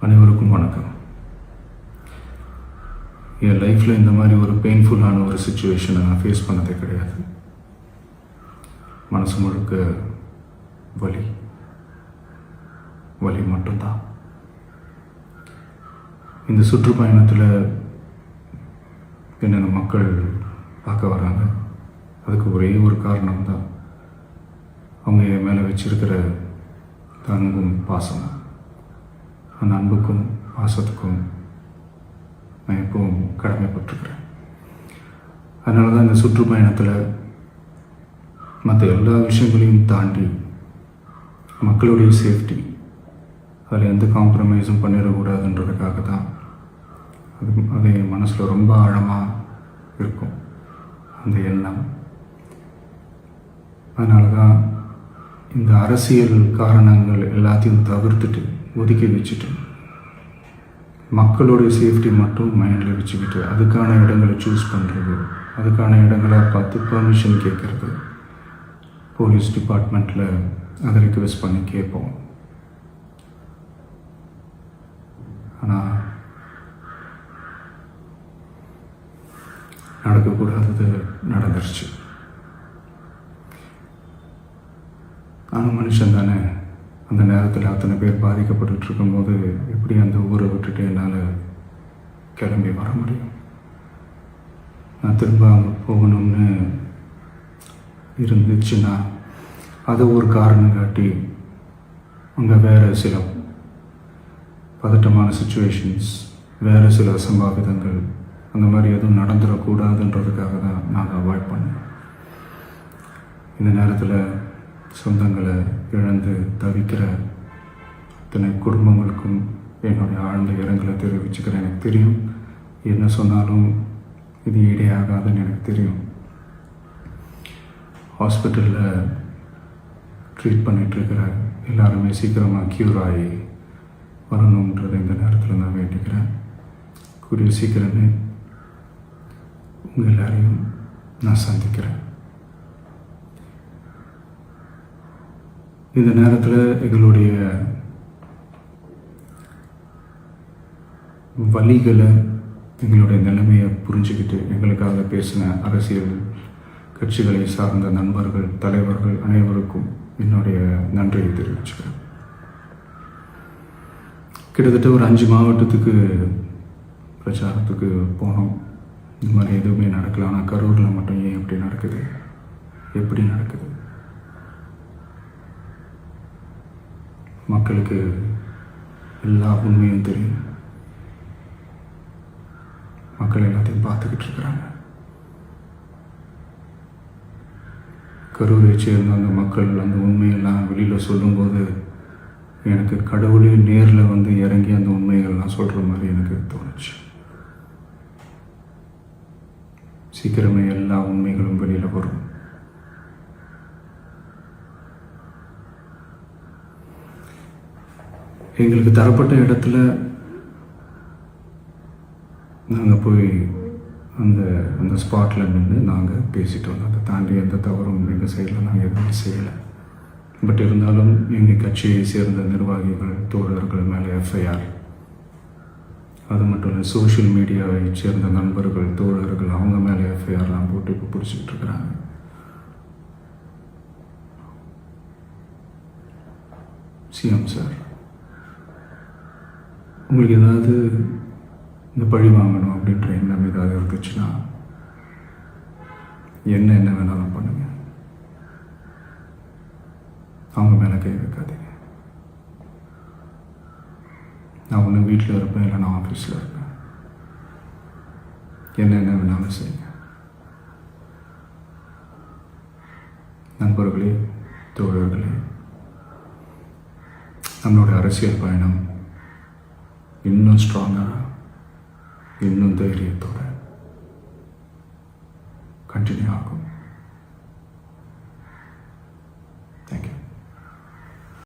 அனைவருக்கும் வணக்கம். என் லைஃப்பில் இந்த மாதிரி ஒரு பெயின்ஃபுல்லான ஒரு சுச்சுவேஷனை நான் ஃபேஸ் பண்ணதே கிடையாது. மனசு முழுக்க வலி வலி மட்டும்தான். இந்த சுற்றுப்பயணத்தில் என்னென்ன மக்கள் பார்க்க வராங்க, அதுக்கு ஒரே ஒரு காரணம் தான், அவங்க என் மேலே வச்சிருக்கிற அன்பும் பாசம். அந்த அன்புக்கும் பாசத்துக்கும் நான் எப்பவும் கடமைப்பட்டிருக்கிறேன். அதனால தான் இந்த சுற்றுப்பயணத்தில் மற்ற எல்லா விஷயங்களையும் தாண்டி மக்களுடைய சேஃப்டி, அதில் எந்த காம்ப்ரமைஸும் பண்ணிடக்கூடாதுன்றதுக்காக தான் அது என் மனசில் ரொம்ப ஆழமாக இருக்கும் அந்த எண்ணம். அதனால தான் இந்த அரசியல் காரணங்கள் எல்லாத்தையும் தவிர்த்துட்டு ஒதுக்கி வச்சுட்டு மக்களுடைய சேஃப்டி மட்டும் மைண்டில் வச்சுக்கிட்டு அதுக்கான இடங்களை சூஸ் பண்ணுறது, அதுக்கான இடங்களை பார்த்து பெர்மிஷன் கேட்குறது, போலீஸ் டிபார்ட்மெண்ட்டில் அதை ரிக்வெஸ்ட் பண்ணி கேட்போம். ஆனால் நடக்கக்கூடாதது நடந்துருச்சு. நானும் மனுஷன் தானே. அந்த நேரத்தில் அத்தனை பேர் பாதிக்கப்பட்டு இருக்கும்போது எப்படி அந்த ஊரை விட்டுட்டு என்னால் கிளம்பி வர முடியும்? நான் திரும்ப அங்கே போகணும்னு இருந்துச்சுன்னா அதை ஒரு காரணம் காட்டி அங்கே வேறு சில பதட்டமான சுச்சுவேஷன்ஸ், வேறு சில அசம்பாவிதங்கள் அந்த மாதிரி எதுவும் நடந்துடக்கூடாதுன்றதுக்காக தான் நான் அவாய்ட் பண்ணேன். இந்த நேரத்தில் சொந்தங்களை இழந்து தவிக்கிற அத்தனை குடும்பங்களுக்கும் என்னுடைய ஆழ்ந்த இரங்கலை தெரிவிச்சுக்கிறேன். எனக்கு தெரியும், என்ன சொன்னாலும் இது ஈடேயாகாதுன்னு எனக்கு தெரியும். ஹாஸ்பிட்டலில் ட்ரீட் பண்ணிகிட்ருக்கிற எல்லாருமே சீக்கிரமாக க்யூர் ஆகி வரணுன்றதை இந்த நேரத்தில் நான் வேண்டிக்கிறேன். கூடிய சீக்கிரமே உங்கள் எல்லாரையும் நான் சந்திக்கிறேன். இந்த நேரத்தில் எங்களுடைய வலிகளை, எங்களுடைய நிலைமையை புரிஞ்சுக்கிட்டு எங்களுக்காக பேசின அரசியல் கட்சிகளை சார்ந்த நண்பர்கள், தலைவர்கள் அனைவருக்கும் என்னுடைய நன்றியை தெரிவிச்சுக்கிறேன். கிட்டத்தட்ட ஒரு 5 மாவட்டத்துக்கு பிரச்சாரத்துக்கு போனோம். இந்த மாதிரி எதுவுமே நடக்கல. ஆனால் கரூரில் மட்டும் ஏன் எப்படி நடக்குது, எப்படி நடக்குது? மக்களுக்கு எல்லா உண்மையும் தெரியும். மக்கள் எல்லாத்தையும் பார்த்துக்கிட்டு இருக்கிறாங்க. கரூரை சேர்ந்த அந்த மக்கள் அந்த உண்மையெல்லாம் வெளியில் சொல்லும்போது எனக்கு கடவுளே நேரில் வந்து இறங்கி அந்த உண்மைகள்லாம் சொல்கிற மாதிரி எனக்கு தோணுச்சு. சீக்கிரமே எல்லா உண்மைகளும் வெளியில் வரும். எங்களுக்கு தரப்பட்ட இடத்துல நாங்கள் போய் அந்த ஸ்பாட்டில் நின்று நாங்கள் பேசிட்டு வந்தோம். அதை தாண்டி எந்த தவறும் எங்கள் சைடில் நாங்கள் எதுவுமே செய்யலை. பட் இருந்தாலும் எங்கள் கட்சியை சேர்ந்த நிர்வாகிகள், தோழர்கள் மேலே எஃப்ஐஆர், அது மட்டும் இல்லை சோஷியல் மீடியாவை சேர்ந்த நண்பர்கள், தோழர்கள் அவங்க மேலே எஃப்ஐஆர்லாம் போட்டு இப்போ பிடிச்சிக்கிட்டு இருக்கிறாங்க. சிஎம் சார், உங்களுக்கு ஏதாவது இந்த பழி வாங்கணும் அப்படின்ற எண்ணம் ஏதாவது இருந்துச்சுன்னா என்ன வேணாலும் பண்ணுங்க. அவங்க மேலே கை வைக்காதீங்க. நான் ஒன்று வீட்டில் இருப்பேன், இல்லை நான் ஆஃபீஸில் இருப்பேன். என்ன வேணாலும் செய்யுங்க. நண்பர்களே, தோழர்களே, நம்மளோட அரசியல் பயணம் இன்னும் ஸ்ட்ராங்காக, இன்னும் தைரியத்தோட கண்டினியூ ஆகும்.